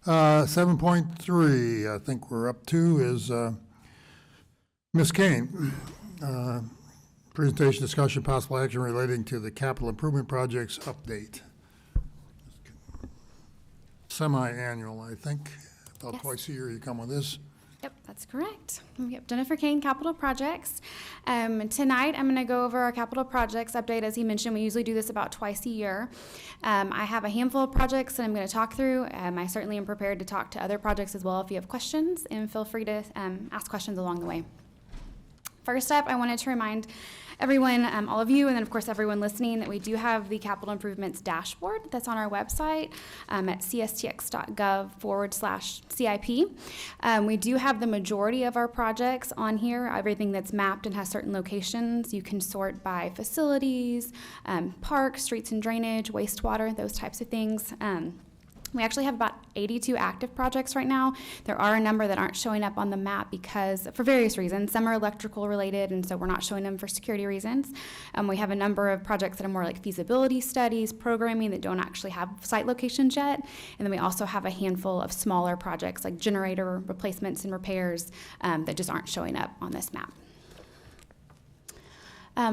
7.3, I think we're up to, is Ms. Kane. Presentation, discussion, possible action relating to the capital improvement projects update. Semi-annual, I think. About Yes. twice a year you come with this. Yep, that's correct. Yep, Jennifer Kane, Capital Projects. Tonight, I'm going to go over our capital projects update. As he mentioned, we usually do this about twice a year. I have a handful of projects that I'm going to talk through. I certainly am prepared to talk to other projects as well if you have questions, and feel free to ask questions along the way. First up, I wanted to remind everyone, all of you, and then of course everyone listening, that we do have the capital improvements dashboard that's on our website at cstx.gov/CIP. We do have the majority of our projects on here, everything that's mapped and has certain locations. You can sort by facilities, parks, streets and drainage, wastewater, those types of things. We actually have about 82 active projects right now. There are a number that aren't showing up on the map because, for various reasons, some are electrical related, and so we're not showing them for security reasons. We have a number of projects that are more like feasibility studies, programming, that don't actually have site locations yet. And then we also have a handful of smaller projects like generator replacements and repairs that just aren't showing up on this map.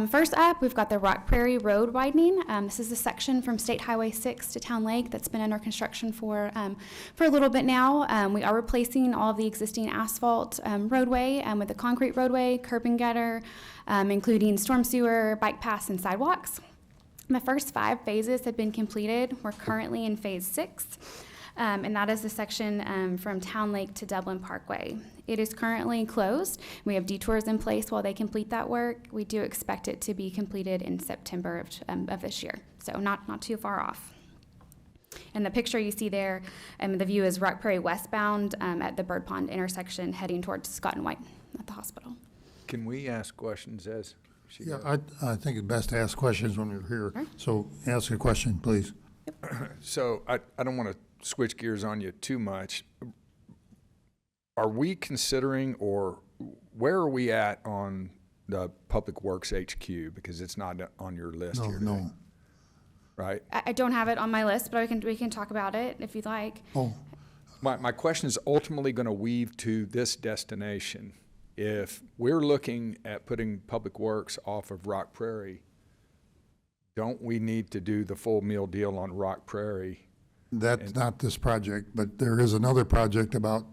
First up, we've got the Rock Prairie Road widening. This is a section from State Highway 6 to Town Lake that's been under construction for a little bit now. We are replacing all of the existing asphalt roadway with a concrete roadway, curb and gutter, including storm sewer, bike paths, and sidewalks. The first 5 phases have been completed. We're currently in phase 6. And that is the section from Town Lake to Dublin Parkway. It is currently closed. We have detours in place while they complete that work. We do expect it to be completed in September of this year, so not too far off. And the picture you see there, the view is Rock Prairie westbound at the Bird Pond intersection heading towards Scott and White at the hospital. Can we ask questions as she Yeah, goes? I think it's best to ask questions when you're here. Sure. So ask a question, please. So I don't want to switch gears on you too much. Are we considering, or where are we at on the Public Works HQ? Because it's not on your list No, here today, no. right? I don't have it on my list, but we can talk about it if you'd like. Oh, My question is ultimately going to weave to this destination. If we're looking at putting Public Works off of Rock Prairie, don't we need to do the full meal deal on Rock Prairie? that's not this project, but there is another project about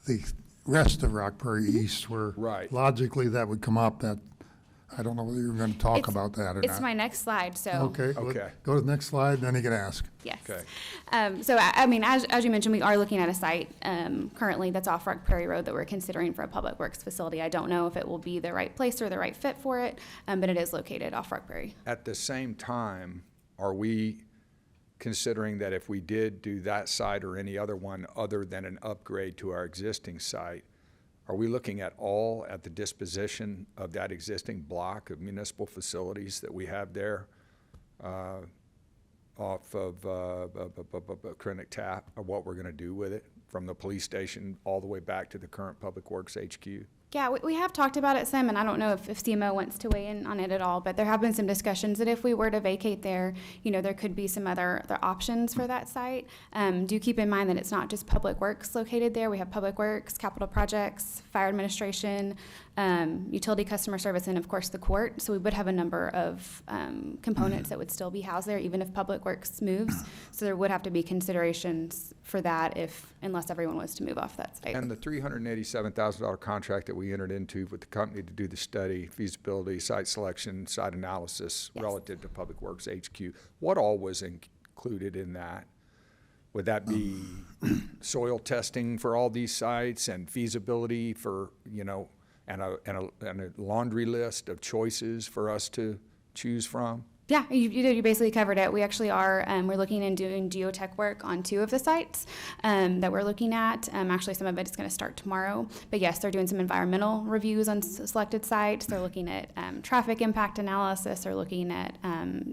the rest of Rock Prairie East where Right. logically that would come up. That I don't know whether you're going to talk It's- about that or It's not. my next slide, so. Okay. Okay. Go to the next slide, then you can ask. Yes. Okay. So, I mean, as you mentioned, we are looking at a site currently that's off Rock Prairie Road that we're considering for a public works facility. I don't know if it will be the right place or the right fit for it, but it is located off Rock Prairie. At the same time, are we considering that if we did do that site or any other one other than an upgrade to our existing site, are we looking at the disposition of that existing block of municipal facilities that we have there off of Krennic Tap, or what we're going to do with it from the police station all the way back to the current Public Works HQ? Yeah, we have talked about it some, and I don't know if CMO wants to weigh in on it at all, but there have been some discussions that if we were to vacate there, there could be some other options for that site. Do keep in mind that it's not just Public Works located there. We have Public Works, Capital Projects, Fire Administration, Utility Customer Service, and of course the court. So we would have a number of components that would still be housed there, even if Public Works moves. So there would have to be considerations for that unless everyone was to move off that site. And the $387,000 contract that we entered into with the company to do the study, feasibility, site selection, site analysis Yes. relative to Public Works HQ, what all was included in that? Would that be soil testing for all these sites and feasibility for, and a laundry list of choices for us to choose from? Yeah, you basically covered it. We actually are, we're looking and doing geotech work on 2 of the sites that we're looking at. Actually, some of it is going to start tomorrow. But yes, they're doing some environmental reviews on selected sites. They're looking at traffic impact analysis. They're looking at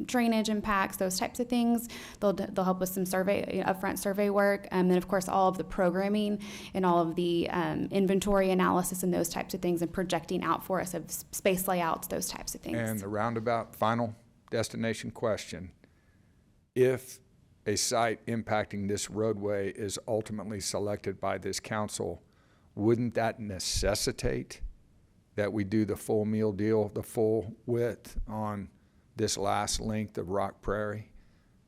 drainage impacts, those types of things. They'll help with some upfront survey work. And then, of course, all of the programming and all of the inventory analysis and those types of things, and projecting out for us of space layouts, those types of things. And the roundabout final destination question, if a site impacting this roadway is ultimately selected by this council, wouldn't that necessitate that we do the full meal deal, the full width on this last length of Rock Prairie?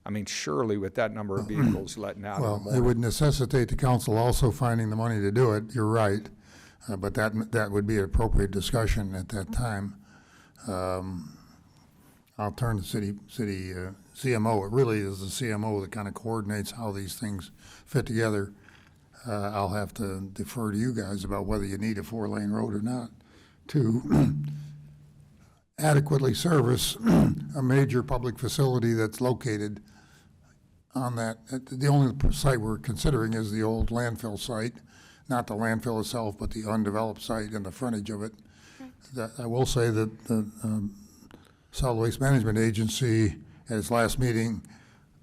I mean, surely with that number of vehicles letting out in the Well, it morning. would necessitate the council also finding the money to do it, you're right. But that would be an appropriate discussion at that time. I'll turn to city CMO. It really is the CMO that kind of coordinates how these things fit together. I'll have to defer to you guys about whether you need a 4-lane road or not to adequately service a major public facility that's located on that. The only site we're considering is the old landfill site, not the landfill itself, but the undeveloped site and the frontage of it. I will say that the Solid Waste Management Agency, at its last meeting,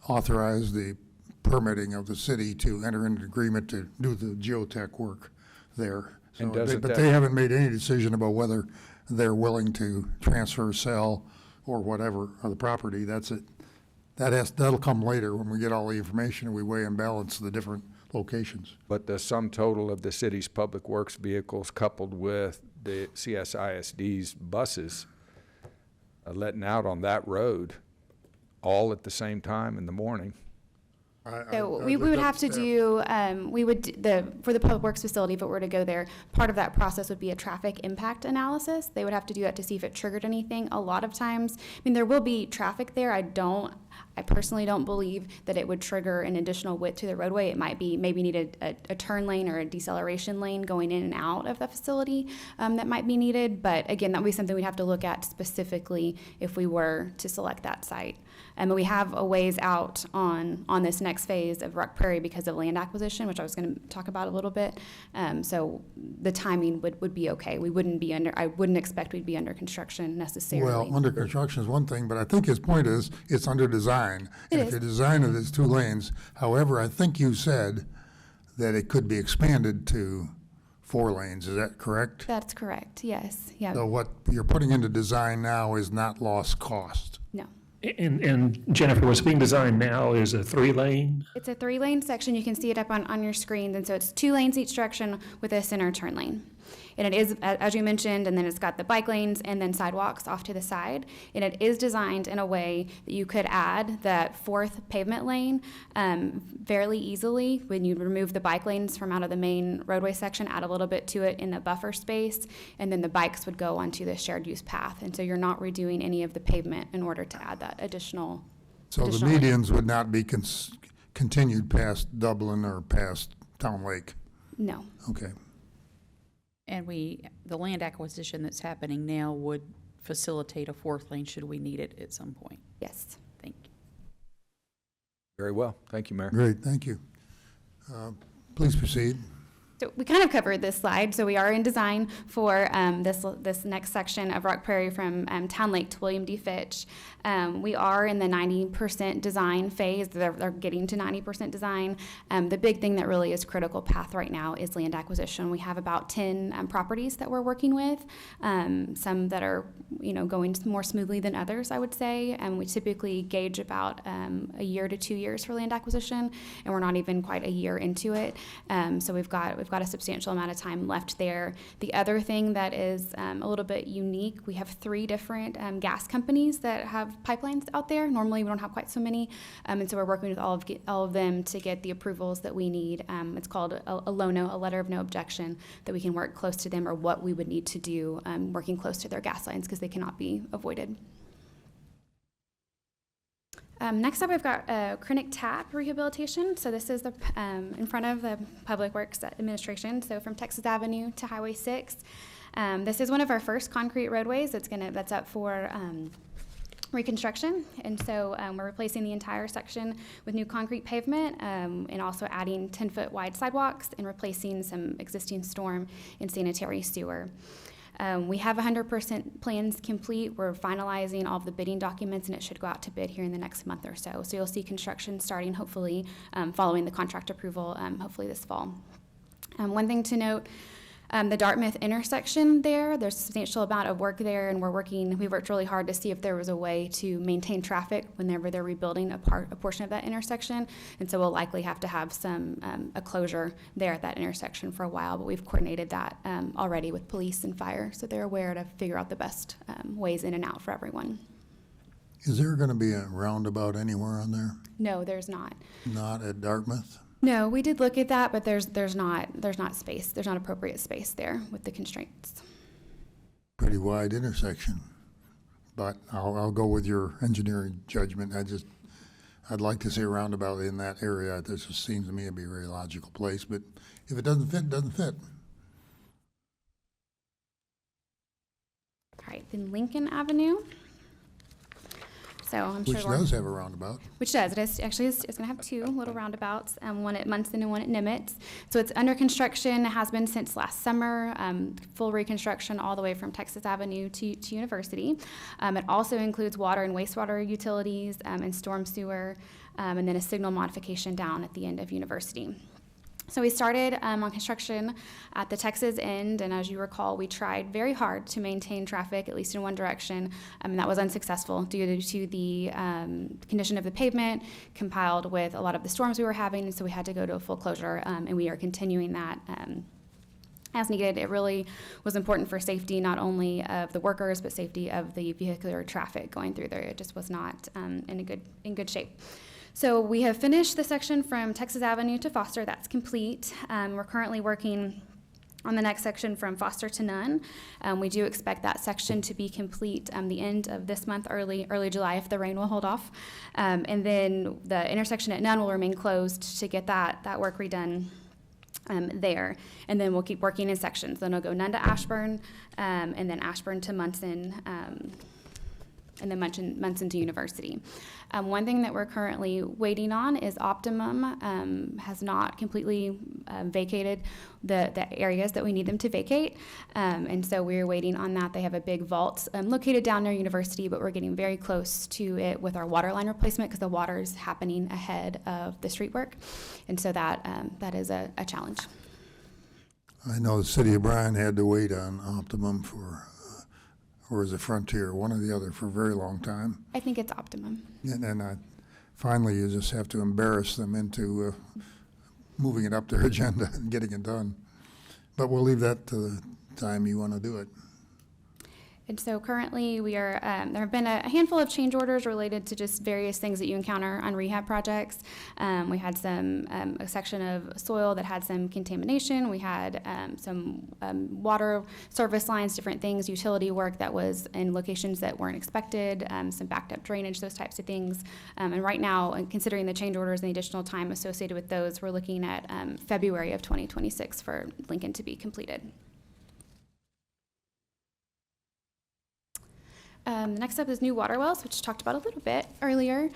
authorized the permitting of the city to enter into agreement to do the geotech work there. And doesn't But that- they haven't made any decision about whether they're willing to transfer, sell, or whatever of the property. That's it. That'll come later when we get all the information and we weigh and balance the different locations. But the sum total of the city's public works vehicles coupled with the CSISD's buses letting out on that road all at the same time in the morning. So we would have to do, for the Public Works facility, if it were to go there, part of that process would be a traffic impact analysis. They would have to do that to see if it triggered anything. A lot of times, I mean, there will be traffic there. I personally don't believe that it would trigger an additional width to the roadway. It might be, maybe need a turn lane or a deceleration lane going in and out of the facility that might be needed. But again, that would be something we'd have to look at specifically if we were to select that site. And we have a ways out on this next phase of Rock Prairie because of land acquisition, which I was going to talk about a little bit. So the timing would be okay. I wouldn't expect we'd be under construction necessarily. Well, under construction is one thing, but I think his point is it's under design. And It if is. you design it as 2 lanes, however, I think you said that it could be expanded to 4 lanes. Is that correct? That's correct, yes, yeah, So what you're putting into design now is not lost cost. no. And Jennifer, what's being designed now is a 3-lane? It's a 3-lane section. You can see it up on your screens. And so it's 2 lanes each direction with a center turn lane. And it is, as you mentioned, and then it's got the bike lanes and then sidewalks off to the side. And it is designed in a way that you could add that 4th pavement lane fairly easily when you remove the bike lanes from out of the main roadway section, add a little bit to it in the buffer space, and then the bikes would go onto the shared use path. And so you're not redoing any of the pavement in order to add that additional. So the Additional- medians would not be continued past Dublin or past Town Lake. No. Okay. And the land acquisition that's happening now would facilitate a 4th lane should we need it at some point. Yes. Thank you. Very well. Thank you, Mayor. Great, thank you. Please proceed. So we kind of covered this slide. So we are in design for this next section of Rock Prairie from Town Lake to William D. Fitch. We are in the 90% design phase. They're getting to 90% design. The big thing that really is critical path right now is land acquisition. We have about 10 properties that we're working with. Some that are going more smoothly than others, I would say. We typically gauge about a year to 2 years for land acquisition, and we're not even quite a year into it. So we've got a substantial amount of time left there. The other thing that is a little bit unique, we have 3 different gas companies that have pipelines out there. Normally, we don't have quite so many, and so we're working with all of them to get the approvals that we need. It's called a LONO, a letter of no objection, that we can work close to them or what we would need to do working close to their gas lines because they cannot be avoided. Next up, we've got Krennic Tap rehabilitation. So this is in front of the Public Works Administration. So from Texas Avenue to Highway 6. This is one of our first concrete roadways that's up for reconstruction. And so we're replacing the entire section with new concrete pavement and also adding 10-foot wide sidewalks and replacing some existing storm and sanitary sewer. We have 100% plans complete. We're finalizing all of the bidding documents, and it should go out to bid here in the next month or so. So you'll see construction starting, hopefully, following the contract approval, hopefully this fall. One thing to note, The Dartmouth intersection there's a substantial amount of work there, and we worked really hard to see if there was a way to maintain traffic whenever they're rebuilding a portion of that intersection. And so we'll likely have to have a closure there at that intersection for a while, but we've coordinated that already with police and fire, so they're aware to figure out the best ways in and out for everyone. Is there gonna be a roundabout anywhere on there? No, there's not. Not at Dartmouth? No, we did look at that, but there's not space. There's not appropriate space there with the constraints. Pretty wide intersection. But I'll go with your engineering judgment. I'd like to see a roundabout in that area. This just seems to me to be a very logical place, but if it doesn't fit, it doesn't fit. All right, then Lincoln Avenue. So I'm Which sure does have a roundabout. Which does. It's going to have two little roundabouts, one at Munson and one at Nimitz. So it's under construction, has been since last summer, full reconstruction all the way from Texas Avenue to University. It also includes water and wastewater utilities and storm sewer, and then a signal modification down at the end of University. So we started on construction at the Texas end, and as you recall, we tried very hard to maintain traffic, at least in one direction, and that was unsuccessful due to the condition of the pavement compiled with a lot of the storms we were having, and so we had to go to a full closure, and we are continuing that as needed. It really was important for safety, not only of the workers, but safety of the vehicular traffic going through there. It just was not in good shape. So we have finished the section from Texas Avenue to Foster. That's complete. We're currently working on the next section from Foster to Nunn. We do expect that section to be complete the end of this month, early July, if the rain will hold off. And then the intersection at Nunn will remain closed to get that work redone there. And then we'll keep working in sections. Then it'll go Nunn to Ashburn, and then Ashburn to Munson, and then Munson to University. One thing that we're currently waiting on is Optimum has not completely vacated the areas that we need them to vacate, and so we're waiting on that. They have a big vault located down near University, but we're getting very close to it with our water line replacement because the water is happening ahead of the street work, and so that is a challenge. I know the city of Bryan had to wait on Optimum or is it Frontier, one or the other, for a very long time. I think it's Optimum. And then finally, you just have to embarrass them into moving it up their agenda and getting it done. But we'll leave that to the time you want to do it. And so currently we are, there have been a handful of change orders related to just various things that you encounter on rehab projects. We had a section of soil that had some contamination. We had some water service lines, different things, utility work that was in locations that weren't expected, some backed up drainage, those types of things. And right now, considering the change orders and the additional time associated with those, we're looking at February of 2026 for Lincoln to be completed. The next up is new water wells, which I talked about a little bit earlier.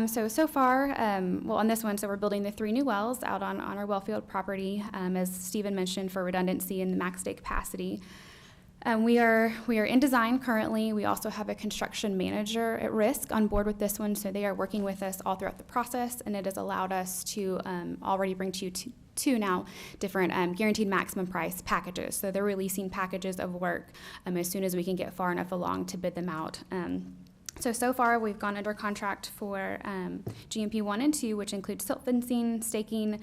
So far, on this one, so we're building the 3 new wells out on our wellfield property, as Stephen mentioned, for redundancy and the max day capacity. We are in design currently. We also have a construction manager at risk on board with this one, so they are working with us all throughout the process, and it has allowed us to already bring to you two now different guaranteed maximum price packages. So they're releasing packages of work as soon as we can get far enough along to bid them out. So far we've gone under contract for GMP 1 and 2, which includes silt fencing, staking,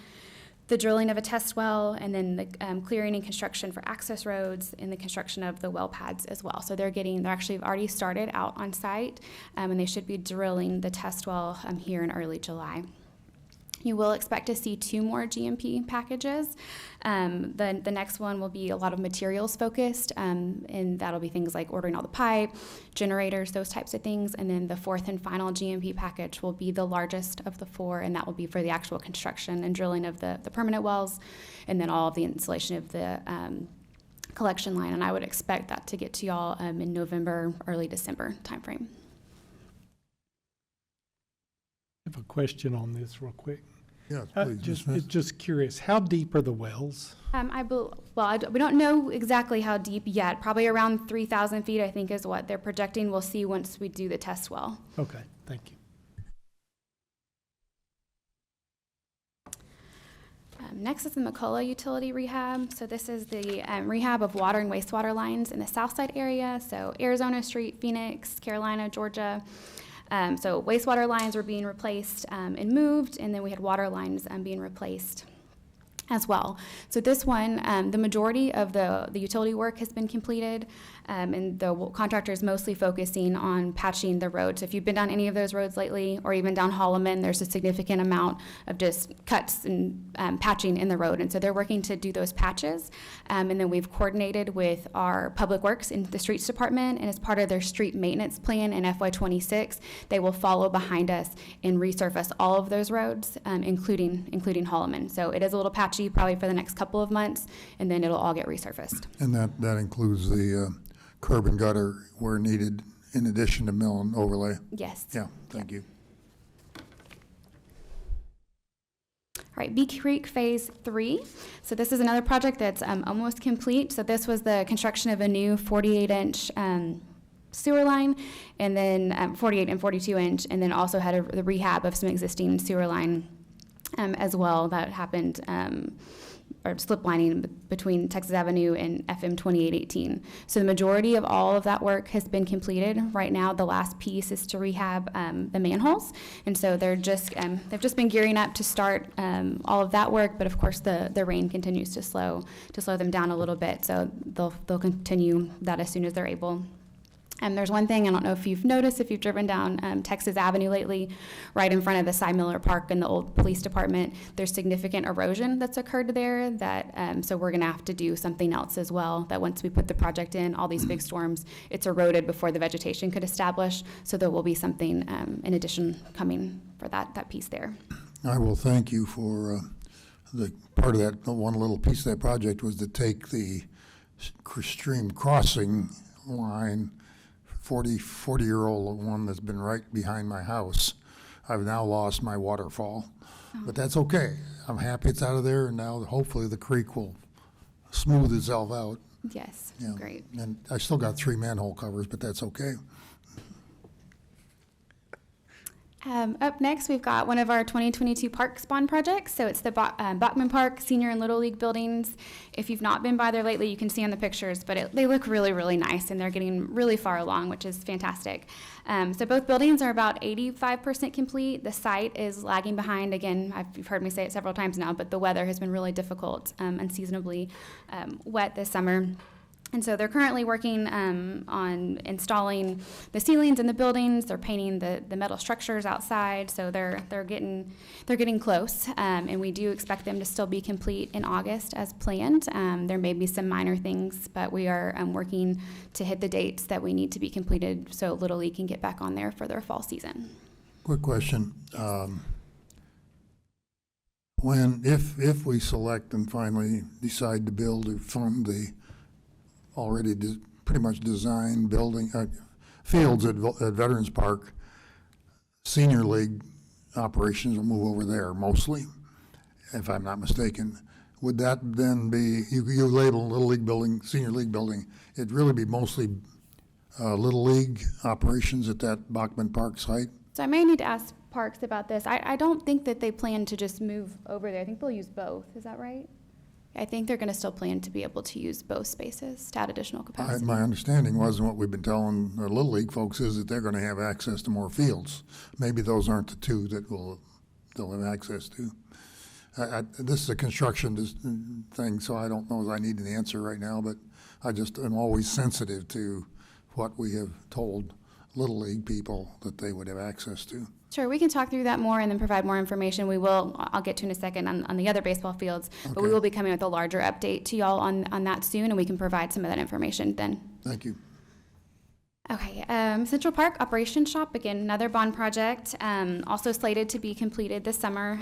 the drilling of a test well, and then the clearing and construction for access roads, and the construction of the well pads as well. So they're actually already started out on site, and they should be drilling the test well here in early July. You will expect to see 2 more GMP packages. The next one will be a lot of materials focused, and that'll be things like ordering all the pipe, generators, those types of things. And then the 4th and final GMP package will be the largest of the 4, and that will be for the actual construction and drilling of the permanent wells, and then all of the installation of the collection line. And I would expect that to get to y'all in November, early December timeframe. I have a question on this real quick. Yes, please. Just curious, how deep are the wells? We don't know exactly how deep yet. Probably around 3,000 feet, I think, is what they're projecting. We'll see once we do the test well. Okay, thank you. Next is the McCullough Utility Rehab. So this is the rehab of water and wastewater lines in the south side area. So Arizona Street, Phoenix, Carolina, Georgia. So wastewater lines were being replaced and moved, and then we had water lines being replaced as well. So this one, the majority of the utility work has been completed, and the contractor is mostly focusing on patching the road. So if you've been down any of those roads lately, or even down Holloman, there's a significant amount of just cuts and patching in the road. And so they're working to do those patches. And then we've coordinated with our Public Works in the Streets Department, and as part of their street maintenance plan in FY26, they will follow behind us and resurface all of those roads, including Holloman. So it is a little patchy probably for the next couple of months, and then it'll all get resurfaced. And that includes the curb and gutter where needed in addition to mill and overlay? Yes. Yeah, thank you. All right, Bee Creek Phase 3. So this is another project that's almost complete. So this was the construction of a new 48-inch sewer line, and then 48 and 42-inch, and then also had the rehab of some existing sewer line as well that happened, or slip lining between Texas Avenue and FM 2818. So the majority of all of that work has been completed. Right now, the last piece is to rehab the manholes, and so they've just been gearing up to start all of that work. But of course, the rain continues to slow them down a little bit. So they'll continue that as soon as they're able. There's one thing, I don't know if you've noticed, if you've driven down Texas Avenue lately, right in front of the Cy Miller Park and the old police department, there's significant erosion that's occurred there that, so we're gonna have to do something else as well, that once we put the project in, all these big storms, it's eroded before the vegetation could establish, so there will be something in addition coming for that piece there. I will thank you for the part of that, one little piece of that project was to take the stream crossing line, 40-year-old one that's been right behind my house. I've now lost my waterfall, but that's okay. I'm happy it's out of there, and now hopefully the creek will smooth itself out. Yes, Yeah. great. And I still got 3 manhole covers, but that's okay. Up next, we've got one of our 2022 Parks Bond projects. So it's the Bachman Park Senior and Little League buildings. If you've not been by there lately, you can see on the pictures, but they look really, really nice, and they're getting really far along, which is fantastic. So both buildings are about 85% complete. The site is lagging behind. Again, you've heard me say it several times now, but the weather has been really difficult, unseasonably wet this summer. And so they're currently working on installing the ceilings in the buildings. They're painting the metal structures outside. So they're getting close, and we do expect them to still be complete in August as planned. There may be some minor things, but we are working to hit the dates that we need to be completed so Little League can get back on there for their fall season. Quick question. If we select and finally decide to build or fund the already pretty much designed building, fields at Veterans Park, Senior League operations will move over there mostly, if I'm not mistaken. Would that then be, you label Little League building, Senior League building, it'd really be mostly Little League operations at that Bachman Park site? So I may need to ask Parks about this. I don't think that they plan to just move over there. I think they'll use both. Is that right? I think they're going to still plan to be able to use both spaces to add additional capacity. My understanding was, and what we've been telling the Little League folks, is that they're going to have access to more fields. Maybe those aren't the two that they'll have access to. This is a construction thing, so I don't know if I need an answer right now, but I just am always sensitive to what we have told Little League people that they would have access to. Sure, we can talk through that more and then provide more information. I'll get to in a second on the other baseball fields, but we Okay. will be coming with a larger update to y'all on that soon, and we can provide some of that information then. Thank you. Okay, Central Park Operations Shop, again, another bond project, also slated to be completed this summer.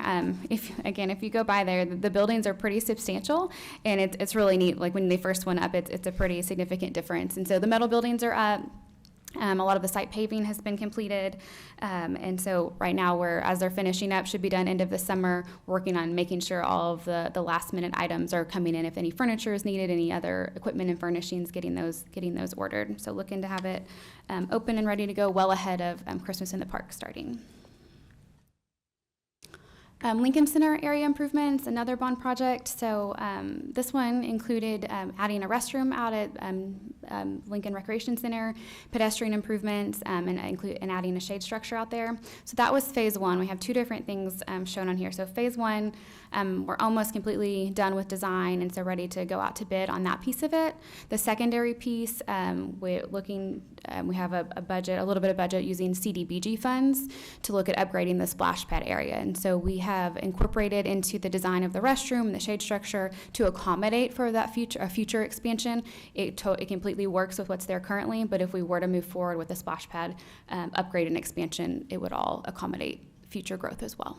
If you go by there, the buildings are pretty substantial, and it's really neat. Like when they first went up, it's a pretty significant difference. And so the metal buildings are up. A lot of the site paving has been completed, and so right now as they're finishing up, should be done end of the summer, working on making sure all of the last minute items are coming in. If any furniture is needed, any other equipment and furnishings, getting those ordered. So looking to have it open and ready to go well ahead of Christmas in the Park starting. Lincoln Center area improvements, another bond project. So this one included adding a restroom out at Lincoln Recreation Center, pedestrian improvements, and adding a shade structure out there. So that was phase one. We have two different things shown on here. So phase one, we're almost completely done with design, and so ready to go out to bid on that piece of it. The secondary piece, we have a budget, a little bit of budget using CDBG funds to look at upgrading the splash pad area. And so we have incorporated into the design of the restroom and the shade structure to accommodate for that future expansion. It completely works with what's there currently, but if we were to move forward with the splash pad upgrade and expansion, it would all accommodate future growth as well.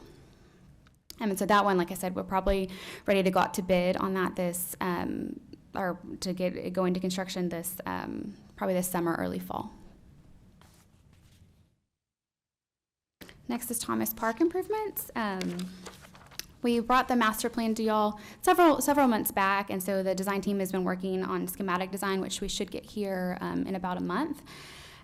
And so that one, like I said, we're probably ready to go out to bid on that or to get it going to construction probably this summer, early fall. Next is Thomas Park improvements. We brought the master plan to y'all several months back, and so the design team has been working on schematic design, which we should get here in about a month.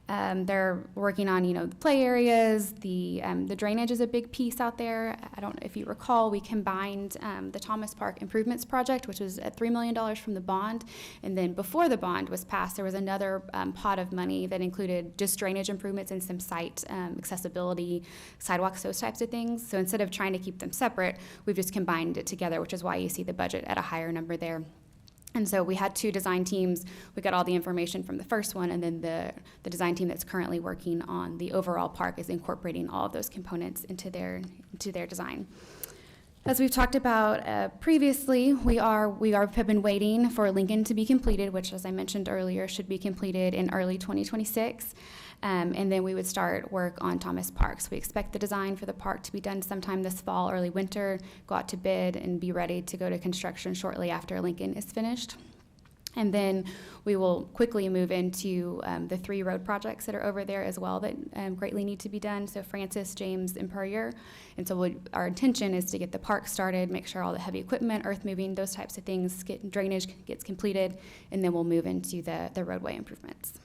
They're working on, the play areas, the drainage is a big piece out there. I don't know if you recall, we combined the Thomas Park Improvements Project, which was at $3 million from the bond, and then before the bond was passed, there was another pot of money that included just drainage improvements and some site accessibility, sidewalks, those types of things. So instead of trying to keep them separate, we've just combined it together, which is why you see the budget at a higher number there. And so we had two design teams. We got all the information from the first one, and then the design team that's currently working on the overall park is incorporating all of those components into their design. As we've talked about previously, we have been waiting for Lincoln to be completed, which, as I mentioned earlier, should be completed in early 2026. And then we would start work on Thomas Park. So we expect the design for the park to be done sometime this fall, early winter, go out to bid, and be ready to go to construction shortly after Lincoln is finished. And then we will quickly move into the 3 road projects that are over there as well that greatly need to be done. So Francis, James, and Puryear. And so our intention is to get the park started, make sure all the heavy equipment, earth moving, those types of things, drainage gets completed, and then we'll move into the roadway improvements.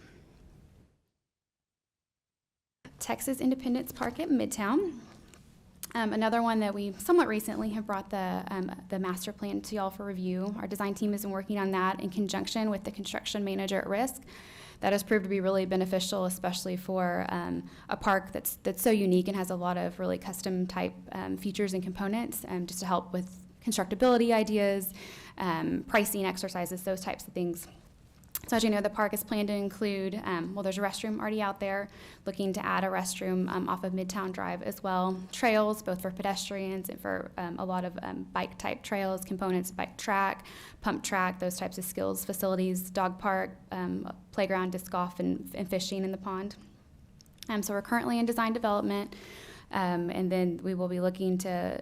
Texas Independence Park at Midtown. Another one that we somewhat recently have brought the master plan to y'all for review. Our design team has been working on that in conjunction with the construction manager at risk. That has proved to be really beneficial, especially for a park that's so unique and has a lot of really custom type features and components, just to help with constructability ideas, pricing exercises, those types of things. So as you know, the park is planned to include, there's a restroom already out there, looking to add a restroom off of Midtown Drive as well. Trails, both for pedestrians and for a lot of bike-type trails, components, bike track, pump track, those types of skills facilities, dog park, playground, disc golf, and fishing in the pond. So we're currently in design development. And then we will be looking to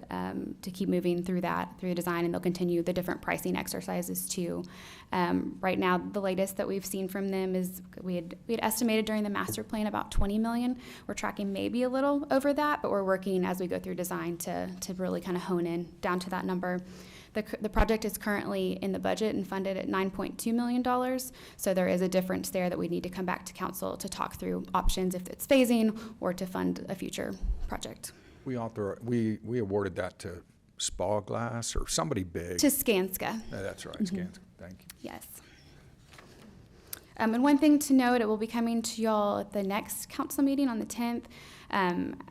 keep moving through the design, and they'll continue the different pricing exercises too. Right now, the latest that we've seen from them is we had estimated during the master plan about $20 million. We're tracking maybe a little over that, but we're working as we go through design to really kind of hone in down to that number. The project is currently in the budget and funded at $9.2 million, so there is a difference there that we need to come back to council to talk through options if it's phasing or to fund a future project. We awarded that to Spa Glass or somebody big. To Skanska. That's right, Skanska. Thank you. Yes. And one thing to note, it will be coming to y'all at the next council meeting on the 10th.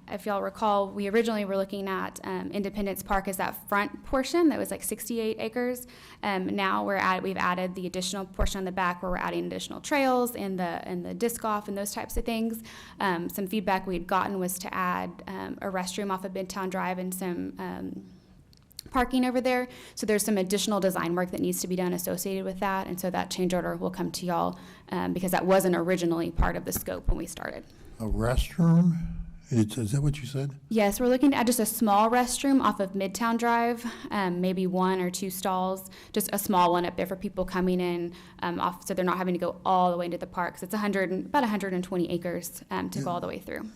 If y'all recall, we originally were looking at Independence Park as that front portion that was like 68 acres. Now we've added the additional portion on the back where we're adding additional trails and the disc golf and those types of things. Some feedback we had gotten was to add a restroom off of Midtown Drive and some parking over there. So there's some additional design work that needs to be done associated with that. And so that change order will come to y'all because that wasn't originally part of the scope when we started. A restroom? Is that what you said? Yes, we're looking to add just a small restroom off of Midtown Drive, maybe 1 or 2 stalls, just a small one up there for people coming in so they're not having to go all the way into the park. Because it's about 120 acres to go all the way through.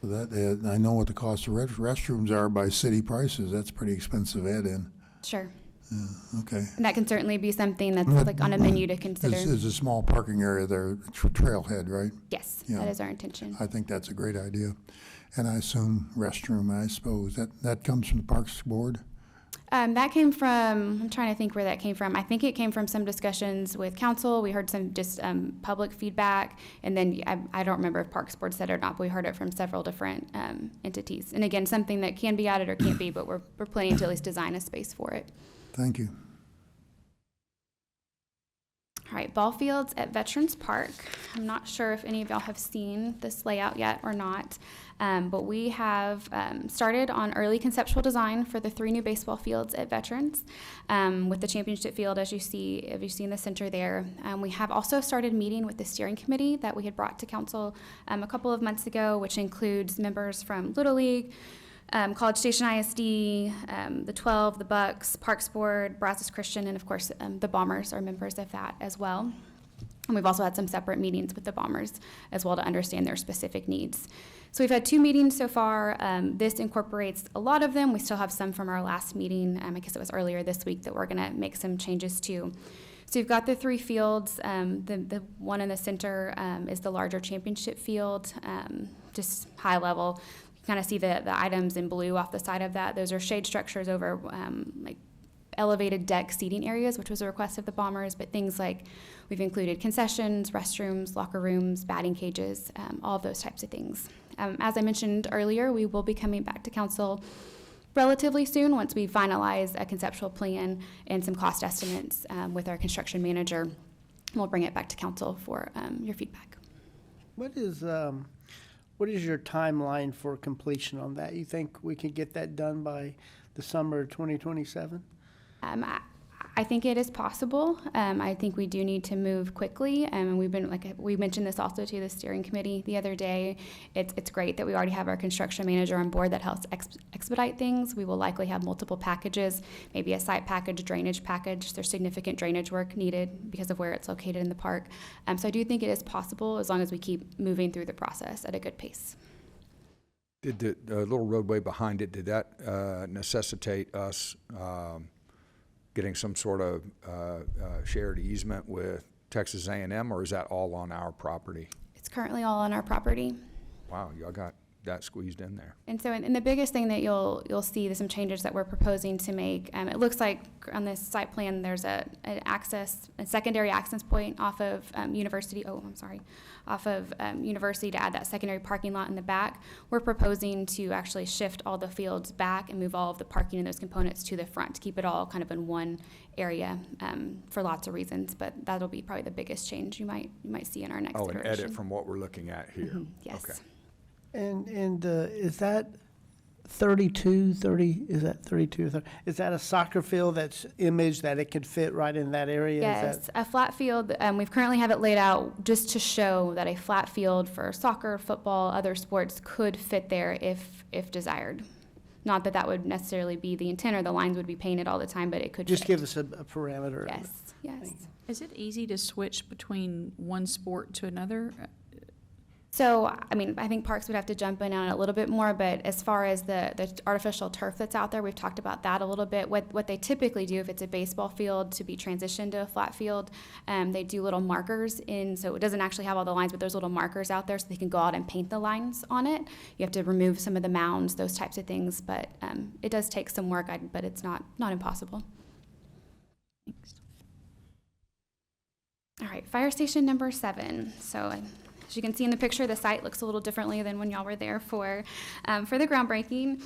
That I know what the cost of restrooms are by city prices. That's pretty expensive add-in. Sure. Okay. And that can certainly be something that's like on a menu to consider. There's a small parking area there, trailhead, right? Yes, Yeah. that is our intention. I think that's a great idea. and I assume restroom, I suppose. That comes from the Parks Board? That came from, I'm trying to think where that came from. I think it came from some discussions with council. We heard some just public feedback. And then I don't remember if Parks Board said it or not, but we heard it from several different entities. And again, something that can be added or can't be, but we're planning to at least design a space for it. Thank you. All right, ball fields at Veterans Park. I'm not sure if any of y'all have seen this layout yet or not, but we have started on early conceptual design for the 3 new baseball fields at Veterans, with the championship field, as you see in the center there. We have also started meeting with the steering committee that we had brought to council a couple of months ago, which includes members from Little League, College Station ISD, the 12, the Bucks, Parks Board, Brazos Christian, and of course the Bombers are members of that as well. And we've also had some separate meetings with the Bombers as well to understand their specific needs. So we've had 2 meetings so far. This incorporates a lot of them. We still have some from our last meeting. I guess it was earlier this week that we're going to make some changes to. So you've got the 3 fields. The one in the center is the larger championship field, just high level. Kind of see the items in blue off the side of that. Those are shade structures over like elevated deck seating areas, which was a request of the Bombers, but things like we've included concessions, restrooms, locker rooms, batting cages, all of those types of things. As I mentioned earlier, we will be coming back to council relatively soon once we finalize a conceptual plan and some cost estimates with our construction manager. We'll bring it back to council for your feedback. What is your timeline for completion on that? You think we can get that done by the summer of 2027? I think it is possible. I think we do need to move quickly. And we've been, like we mentioned this also to the steering committee the other day. It's great that we already have our construction manager on board that helps expedite things. We will likely have multiple packages, maybe a site package, drainage package. There's significant drainage work needed because of where it's located in the park. So I do think it is possible as long as we keep moving through the process at a good pace. Did the little roadway behind it, did that necessitate us getting some sort of shared easement with Texas A&M, or is that all on our property? It's currently all on our property. Wow, y'all got that squeezed in there. And so, and the biggest thing that you'll see, there's some changes that we're proposing to make. It looks like on this site plan, there's a secondary access point off of University to add that secondary parking lot in the back. We're proposing to actually shift all the fields back and move all of the parking and those components to the front to keep it all kind of in one area for lots of reasons. But that'll be probably the biggest change you might see in our next iteration. Oh, an edit from what we're looking at here. Mm-hmm. Yes. Okay. And is that 32, 30, is that 32 or 30? Is that a soccer field that's imaged that it could fit right in that area? Yes, a flat field. We've currently have it laid out just to show that a flat field for soccer, football, other sports could fit there if desired. Not that would necessarily be the intent or the lines would be painted all the time, but it could Just fit. give us a parameter. Yes. Is it easy to switch between one sport to another? So, I mean, I think Parks would have to jump in on it a little bit more, but as far as the artificial turf that's out there, we've talked about that a little bit. What they typically do if it's a baseball field to be transitioned to a flat field, they do little markers in, so it doesn't actually have all the lines, but there's little markers out there so they can go out and paint the lines on it. You have to remove some of the mounds, those types of things, but it does take some work, but it's not impossible. Thanks. All right, fire station number 7. So as you can see in the picture, the site looks a little differently than when y'all were there for the groundbreaking.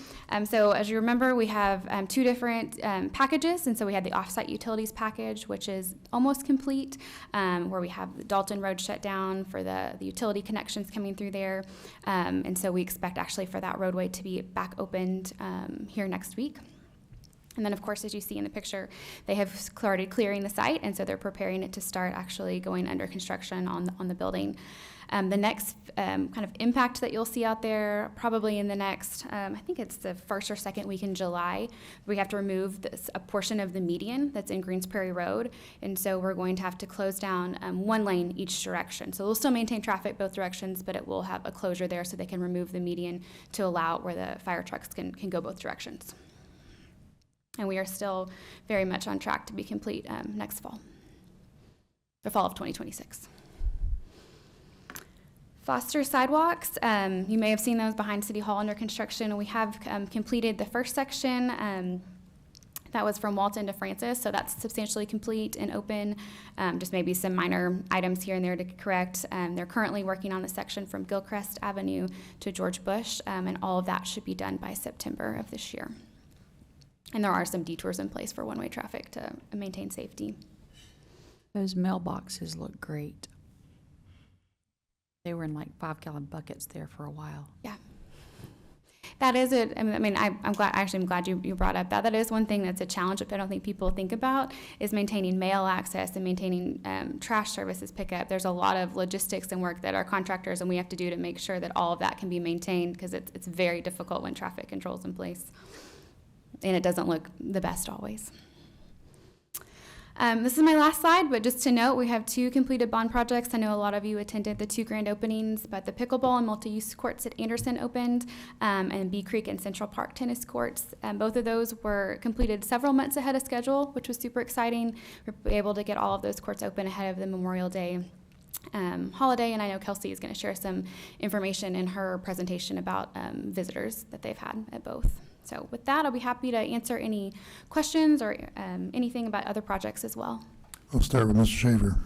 So as you remember, we have 2 different packages. And so we had the offsite utilities package, which is almost complete, where we have the Dalton Road shut down for the utility connections coming through there. And so we expect actually for that roadway to be back opened here next week. And then, of course, as you see in the picture, they have started clearing the site, and so they're preparing it to start actually going under construction on the building. The next kind of impact that you'll see out there, probably in the next, I think it's the first or second week in July, we have to remove a portion of the median that's in Greens Prairie Road, and so we're going to have to close down 1 lane each direction. So we'll still maintain traffic both directions, but it will have a closure there so they can remove the median to allow where the fire trucks can go both directions. And we are still very much on track to be complete next fall, the fall of 2026. Foster sidewalks, you may have seen those behind City Hall under construction. We have completed the first section. That was from Walton to Francis, so that's substantially complete and open. Just maybe some minor items here and there to correct. They're currently working on the section from Gilchrist Avenue to George Bush, and all of that should be done by September of this year. And there are some detours in place for one-way traffic to maintain safety. Those mailboxes look great. They were in like 5-gallon buckets there for a while. Yeah. That is it. I'm glad you brought up that. That is one thing that's a challenge that I don't think people think about is maintaining mail access and maintaining trash services pickup. There's a lot of logistics and work that our contractors and we have to do to make sure that all of that can be maintained because it's very difficult when traffic control's in place. And it doesn't look the best always. This is my last slide, but just to note, we have 2 completed bond projects. I know a lot of you attended the 2 grand openings, but the pickleball and multi-use courts at Anderson opened, and Bee Creek and Central Park tennis courts. Both of those were completed several months ahead of schedule, which was super exciting. We were able to get all of those courts open ahead of the Memorial Day holiday, and I know Kelsey is going to share some information in her presentation about visitors that they've had at both. So with that, I'll be happy to answer any questions or anything about other projects as well. We'll start with Mr. Shaver.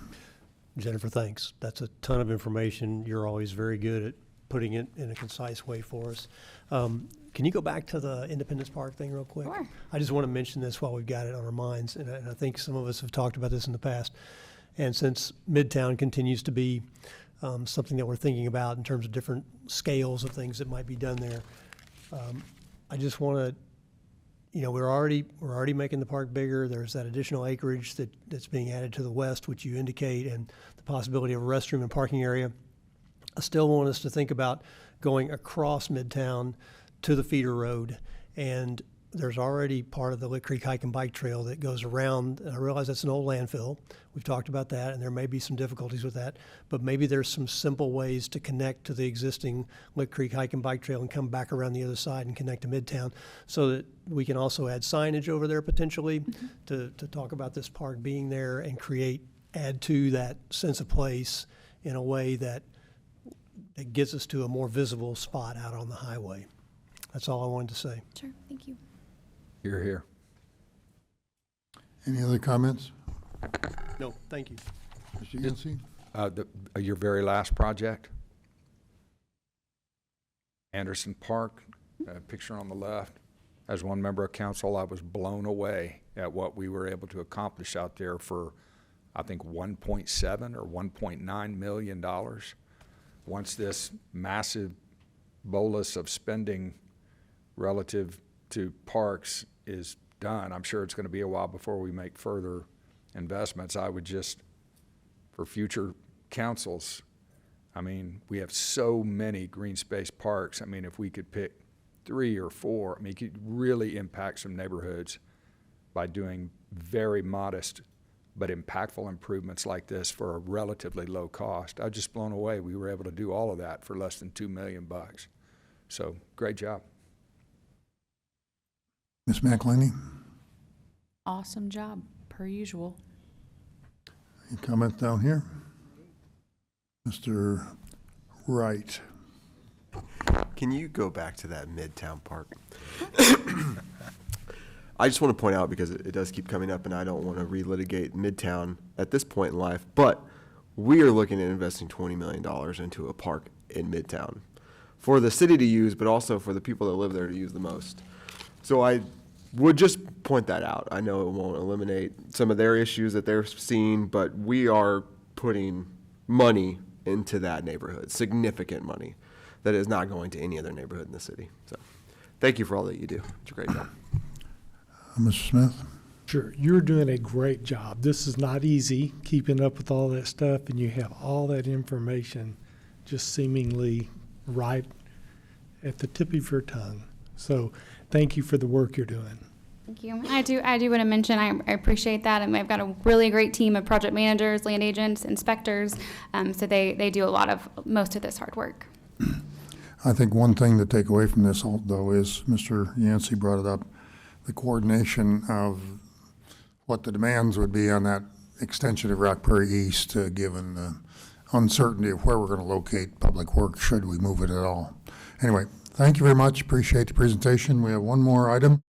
Jennifer, thanks. That's a ton of information. You're always very good at putting it in a concise way for us. Can you go back to the Independence Park thing real quick? Sure. I just want to mention this while we've got it on our minds, and I think some of us have talked about this in the past. And since Midtown continues to be something that we're thinking about in terms of different scales of things that might be done there, I just want to, we're already making the park bigger. There's that additional acreage that's being added to the west, which you indicate, and the possibility of a restroom and parking area. I still want us to think about going across Midtown to the feeder road, and there's already part of the Lick Creek Hike and Bike Trail that goes around. And I realize that's an old landfill. We've talked about that, and there may be some difficulties with that, but maybe there's some simple ways to connect to the existing Lick Creek Hike and Bike Trail and come back around the other side and connect to Midtown, so that we can also add signage over there potentially to talk about this park being there and add to that sense of place in a way that gets us to a more visible spot out on the highway. That's all I wanted to say. Sure, thank you. You're here. Any other comments? No, thank you. Mr. Yancey? Your very last project? Anderson Park, picture on the left. As one member of council, I was blown away at what we were able to accomplish out there for, I think, $1.7 or $1.9 million. Once this massive bolus of spending relative to parks is done, I'm sure it's going to be a while before we make further investments. I would just, for future councils, we have so many green space parks. If we could pick 3 or 4, you could really impact some neighborhoods by doing very modest but impactful improvements like this for a relatively low cost. I was just blown away. We were able to do all of that for less than $2 million. So great job. Ms. McElhaney? Awesome job, per usual. Any comments down here? Mr. Wright? Can you go back to that Midtown Park? I just want to point out, because it does keep coming up, and I don't want to relitigate Midtown at this point in life, but we are looking at investing $20 million into a park in Midtown for the city to use, but also for the people that live there to use the most. So I would just point that out. I know it won't eliminate some of their issues that they're seeing, but we are putting money into that neighborhood, significant money that is not going to any other neighborhood in the city. So thank you for all that you do. It's a great job. Mr. Smith? Sure, you're doing a great job. This is not easy, keeping up with all that stuff, and you have all that information just seemingly right at the tip of your tongue. So thank you for the work you're doing. Thank you. I do want to mention I appreciate that, and I've got a really great team of project managers, land agents, inspectors, so they do most of this hard work. I think one thing to take away from this, though, is Mr. Yancey brought it up, the coordination of what the demands would be on that extension of Rock Prairie East, given uncertainty of where we're going to locate Public Works, should we move it at all. Anyway, thank you very much. Appreciate the presentation. We have one more item.